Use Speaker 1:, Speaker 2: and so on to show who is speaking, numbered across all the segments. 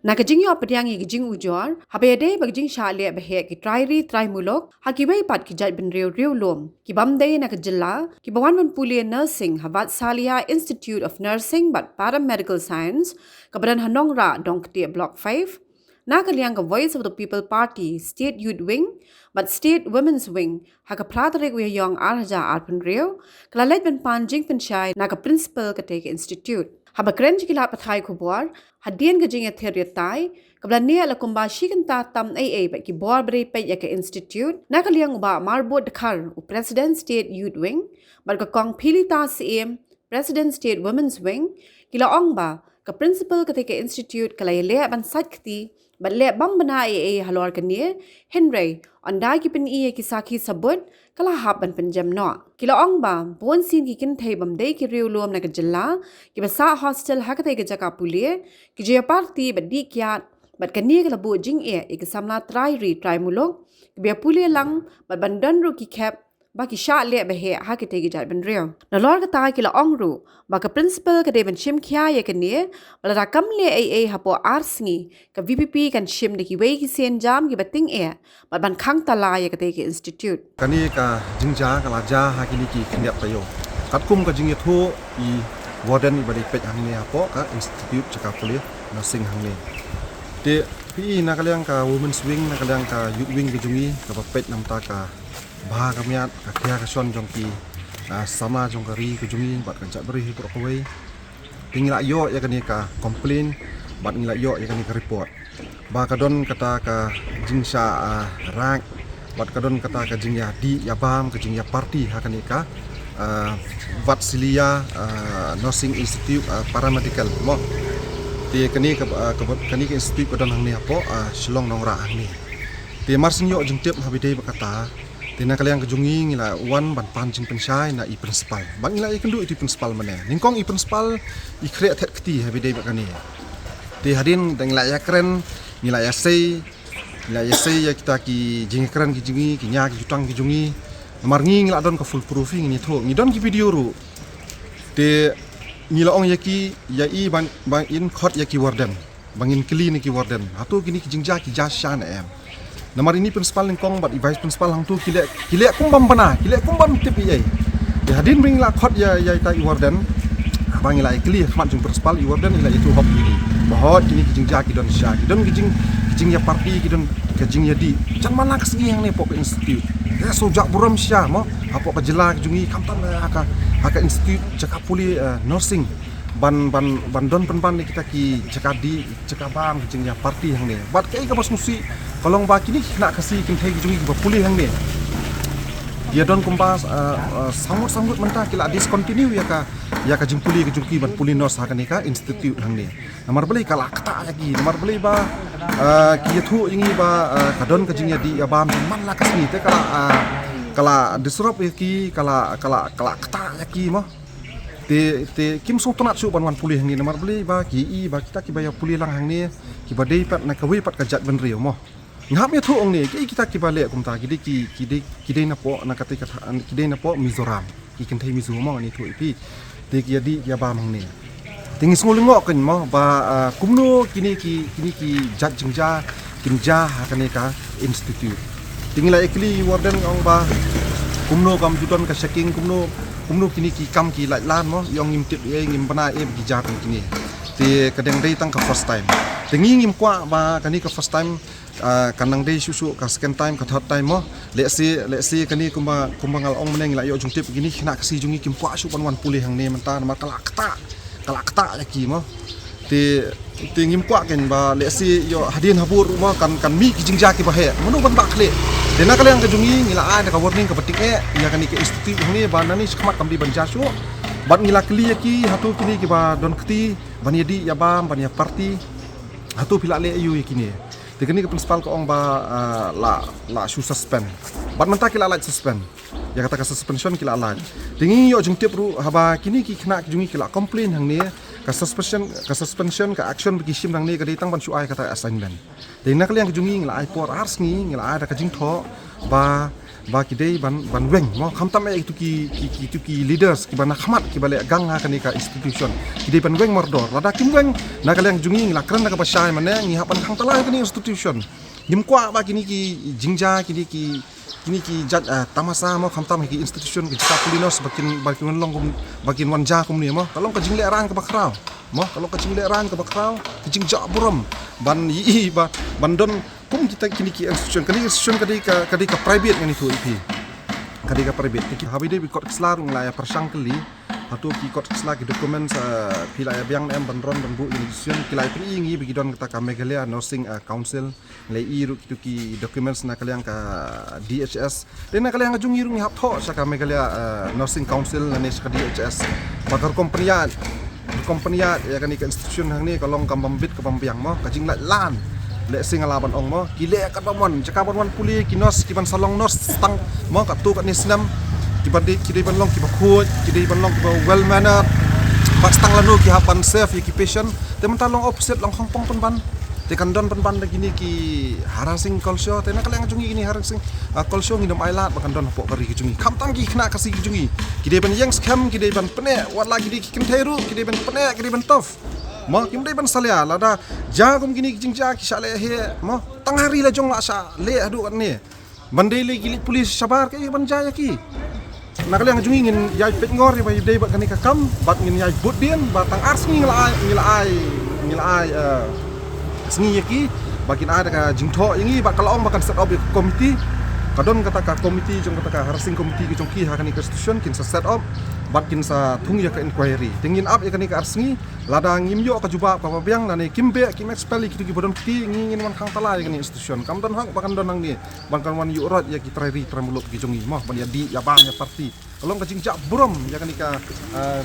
Speaker 1: Na kajing yo pediang yi kajing ujor, habede bagjing shale behe ki try mulok, hakibai pat ki jat ben riu lom. Ki bamde na kajilla, ki bawan ban puli nursing havat Salia Institute of Nursing but Paramedical Science, kabadan hanong ra dong kti block 5. Na kaliang ka Voice of the People Party State Youth Wing, but State Women's Wing, haka platarik we yong arhaja arpen riu, kalalet ben panjing pensyai na ka Principal Kateke Institute. Haba keren jikila pathai kubuar, hadian gajing ya theriatai, kablania la kumbashi kanta tam AA ba ki buar beri pe ya ke institute, na kaliang uba marbot dekar u President State Youth Wing, bar ka kong pilita CM, President State Women's Wing, kila ong ba, ka Principal Kateke Institute kalaya lea ban satkti, but le bambana AA halor kania, Henry, andai ki pen iya ki saki sabut, kala haban penjam no. Kila ong ba, bon sin ki kin thay bamde ki riu luam na kajalla, ki basa hostel hakate ke jaka pulie, ki jaya party but di kiat, but kania kala bu jing ki samla try mulok, ki biya pulie lang, but bandan ru ki kep, ba ki sha le behe hakate ke jat ben riu. Na lor kata kila ong ru, ba ka principal ka de ben shim kya ya kania, bala rakam le AA hapo arsengi, ka VPP kan shim de ki wei ki sen jam ki bating but ban khang tala ya kate ke institute.
Speaker 2: Kani ka jingja kala ja hakini ki kindiap tayo. Katkum ka jingya thu I warden I balik pet hangne apo ka institute cakap kuliah nursing hangne. Te PI na kaliang ka women's wing na kaliang ka youth wing kejungi ka pet namta ka bah kamiat ka kya ka son jong ki sama jong kari kejungi bat kan cak beri hipur kawai. Tingila yo ya kani ka complain bat ngila yo ya kani ka report. Ba kadon kata ka jingsha rank wat kadon kata ka jingya di ya bam ka jingya party hakani ka wat silia nursing institute paramedical mo ti kani ka institute kadon hangni apo shillong nongra hangni ti marsinyo jingtep habide bakata ti na kaliang kejungi ngila wan ban panjing pensyai na I principal bang ngila I kendu I principal mane ningkong I principal I create het kti habide bakani ti hadin dang la ya keren ngila ya sei ya kita ki jingkran ki jingi ki nya ki jutang ki jungi marngi ngila don ka full proofing ni tho ngi don ki video ru te ngila ong yaki ya I bang in khot yaki warden bangin kli ni ki warden hatu kini ki jingja ki jashan em namar ini principal lingkong bat vice principal hang tu kile kum bam bana kile kum bam tip ye ya hadin bring la khot ya ta I warden bang ngila kli khmat jung principal I warden ila itu hop ini bahot kini ki jingja ki don sha ki don ki jing ya party kidon kajing ya di can mana kesegi yang ne pok institute ya sojak buram sya mo apo ka jela jungi kamtan aka institute cakap puli nursing ban don penpan ni kita ki cakadi cakabang jing ya party yang ne bat kai ka bos musi kolong ba kini nak kasi kin thai jungi ba puli yang ne dia don kumbas sangut mentah kila discontinue ya ka jingpuli ke jungki ban puli nurse hakani ka institute hang ne namar beli kala kata lagi namar beli ba ki thu ingi ba kadon ka jingya di abam man la kasni te kala disrupt ki kala kata lagi mo te kim sung tonat su ban wan puli hang ne namar beli ba ki kita ki ba ya puli lang hang ne ki ba dei pat na kawi pat ka jat ban riu mo ngap ya thu ong ne ki kita ki bale kumta ki na po na kate ki na po Mizoram ki kin thai Mizoram mo ni thu ipi te ki di ya ba mang ne ting sngul ngo kan mo ba kumno kini ki jat jingja kinja hakane ka institute tingla ekli warden ong ba kumno kam judon ka shaking kumno kini ki kam ki lan mo yong ngim tip ngim bana ki jat kini te kadang dei tang ka first time tingi ngim kwa ba kani ka first time kanang dei susu ka second time ka third time mo let's see kani kumbang ong meneng la yo jungtip gini khna kasi jungi kim kwa su wan puli hang ne manta mar kala kata lagi mo te ngim kwa ken ba let's see yo hadin habur mo kan mi ki jingja ki ba he manu ban ba khle te na kale ang jungi ngila a ka warning ka batik ya kani ke institute hang ne ba nani khmat kam di ban jasu bat ngila kli ki hatu kini ki ba don kti ban yadi ya bam ban ya party hatu pila le yu kini Tegani ke principal ko ong ba la su suspend. Bat menta kila la suspend. Ya kata ka suspension kila la. Tingi yo jung tip ru haba kini ki kena jungi kila complain hang ne ka suspension ka action bagi sim hang ne ka ditang ban su ai kata assignment. Tingi nak liang jungi ngila ai por ars ni ngila ada ka jing tho ba ba kidei ban weng mo khamtam itu ki leaders ki ban khamat ki bale gang ha kani ka institution kidei ban weng mordor lada kim weng na kalang jungi la kran na ka basai mane ngi hapan khang tala kani institution nim kwa ba kini ki jingja kini ki jat tamasa mo khamtam ki institution ki jika pulinos bakin long bakin wanja kum ni mo kalong ka jingle ran ka bakrau mo kalong ka jingle ran ka bakrau ki jingja buram ban yi ba bandon kum kita kini ki institution kadi ka private ngani tu ipi kadi ka private ki habide bi kot slar ngla ya persang kali atau ki kot slar ki dokumen sa pila ya biang em bandron ban bu institution kilai pri ngi bi don kata ka Meghalaya Nursing Council le iru ki documents na kaliang ka DHS den na kaliang jung iru ngi hap tho sa ka Meghalaya Nursing Council na nes ka DHS bakar kompanya ya kan ka institution hang ni kalong ka bambit ka bambiang mo ka jing lan le sing alaban ong mo kile ka pamon cakap pamon puli kinos kiban salong nos tang mo ka tu ka ni sinam kiban di kidai ban long kiba khut kidai ban long kiba well mannered pas tang lanu ki hapan safe ki patient te mentalong opposite long hongpong pen ban te kandon pen ban lagi ni ki harassing culture te na kalang jungi ini harassing culture ngi dom ailat bakan don pok kari ki jungi kam tang ki kena kasi ki jungi kidai ban yang scam kidai ban pene wat lagi di ki kenteru kidai ban pene kidai ban tof mo kim dai ban salia lada jagum gini jingja ki sale he mo tangari la jong la sa le adu kan ni bandele gilit polis sabar ke ban jaya ki nak liang jungi ngin yai pet ngor ya bai dai ba kan ka kam bat ngin yai bud dien batang ars ngilai sengi ki bakin ada ka jingtho yangi ba kalong bakan set up komiti kadon kata ka komiti jong kata ka harassing komiti ki jong ki ha kan institution kin sa set up bat kin sa thung ya ka inquiry tingin up ya kan ka arsengi lada ngim yo ka juba pa biang na ni kimbe kim expel ki ki bodon ki ngin man khang tala ya kan institution kam don hang bakan don nang ni bangkan wan yu rot ya ki trari tramuluk ki jongi mah ban ya di ya bang ya parti kalong ka jingjak burom ya kan ka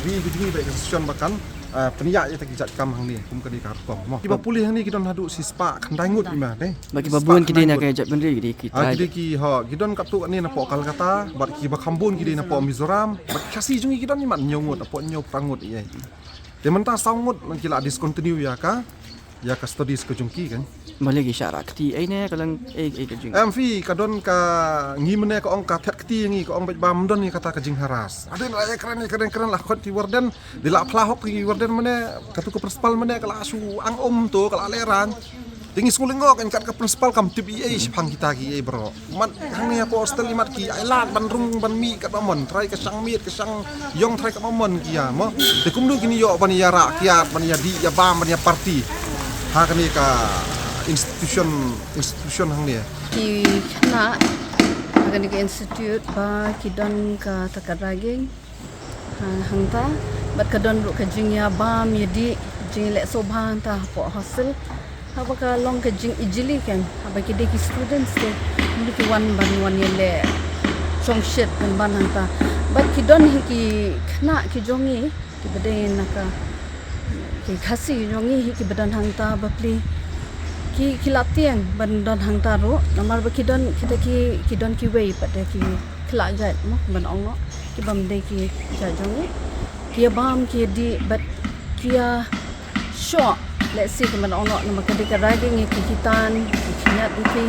Speaker 2: ri ki jongi ba institution bakan peniak ya tak kam hang ni kum ka di karkom mah kiba pulih hang ni ki don hadu sispa khandangut ima deh
Speaker 3: bagi babun kidi nak ajak bendri kidi kita
Speaker 2: kidi ki ha kidon kaptu ni na po Kolkata bat ki ba khambun kidi na po Mizoram bat kasi jungi kidon ni man nyongut po nyo prangut iya de menta sangut man kila discontinue ya ka studies ko jungki kan
Speaker 3: boleh ki syarat kti ai ne kalang ke jing
Speaker 2: mv kadon ka ngimne ko ong ka thet kti ngi ko ong bam don ni kata ka jing haras ada na keren lah khot ti warden de la phlahok ki warden mane katu ko principal mane kala su ang tu kala leran tinggi skulingok kan ka principal kam tip ai sipang kita ki bro mat hang ni po hostel limat ki ailat ban rung ban mi ka pamon try ka sang miet ka sang yong try ka pamon ki ya mo de kum du kini yo ban ya rakyat ban ya di ya bam ban ya parti ha kan ni ka institution hang ni
Speaker 4: ki na kan ni institute ba ki don ka takaraging hang ta bat ka don ru ka jing ya bam ya di jing le sobhan ta po hostel apa ka long ka jing ijili kan apa ki de ki students de ni ki wan yele song shit kan ban hanta but ki don ki khna ki jongi ki bade naka ki khasi jongi ki badan hanta bapli ki latiang ban don hanta ro namar ba ki don kita ki don ki wei pade ki khla jat mo ban ong no ki bam de ki ja jongi ki bam ki di but ki short let's see keman ono nama kadika raging ikitan ikinyat iti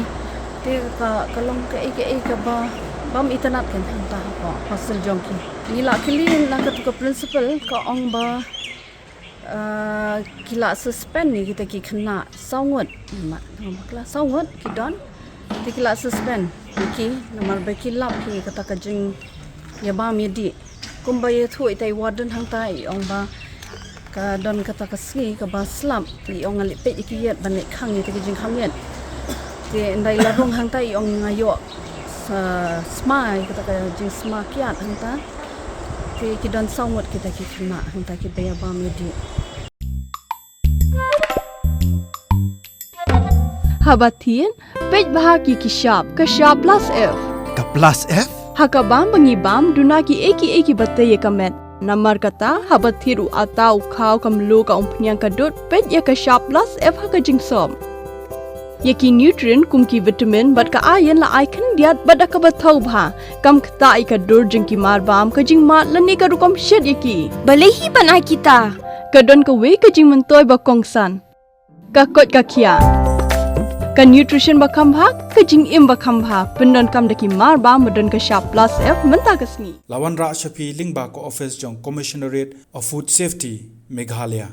Speaker 4: te ka kalong ka ka ba bam itanat kan hanta ko hostel jongki nila kilin na ka principal ka ong ba kila suspend ni kita ki khna sawngot ma kla sawngot ki don te kila suspend ki namar ba kilap ki kata ka jing ya ba mi di kumba ye thui tai warden hanta I ong ba ka don kata ka sgi ka ba slum li ong ali pe ikiyet ban khang ni te jing khang yen te ndai la rong hang tai ong ngayo sa smile kata ka jing sma kiat hang ta te ki don sawmot kita ki khna hang ta ki be ba me di
Speaker 5: Habatin pej bahagi ki shop ka shop plus f
Speaker 6: Ka plus F?
Speaker 5: hakabam bangibam duna ki eki bataye kamet Namar kata habat thiru atau kau kamlu ka umpnyang kadut pet ya ka sharp plus f ha ka jingsom. Yaki nutrient kum ki vitamin bat ka iron la icon diat bat ka bathau bha kam kta I ka dur jing ki mar bam ka jing mat la ni ka rukom shed yaki.
Speaker 7: Balehi banai kita.
Speaker 5: Ka don ka we ka jing mentoy ba kongsan. Ka kot ka kia. ka nutrition bakam bha ka jing im bakam bha pendon kam daki mar ba modon ka sharp plus f menta kasni
Speaker 6: Lawan Ra Shafi Lingba ko office jong Commissionerate of Food Safety Meghalaya